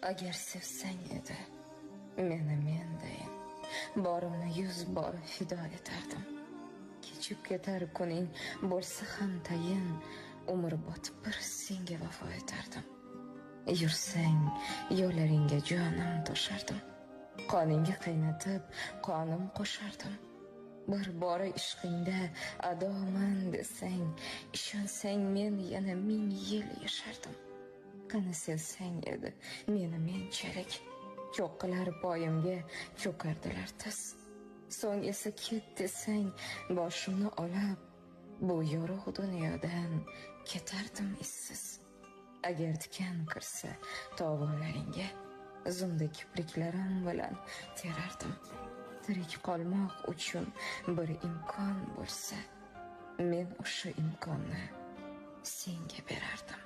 Agar sevsang edi meni mendayin, borimni 100 bor fido etardim. Kechib ketar kuning bo'lsa ham tayin, umrbod bir senga vafo etardim. Yursang yo'llaringga jonim to'shardim, qoningga qaynatib qonim qo'shardim. Bir bora ishqingda adoman desang, ishonsang men yana 1000 yil yashardim. Qani sevsang edi meni menchalik, cho'qqilar poyimga cho'kardilar tiz. So'ng esa ket desang boshimni olib, bu yorug' dunyodan ketardim izsiz. Agar tikan kirsa tovonlaringga, zumda kipriklarim bilan terardim. Tirik qolmoq uchun bir imkon bo'lsa, men o'sha imkonni senga berardim.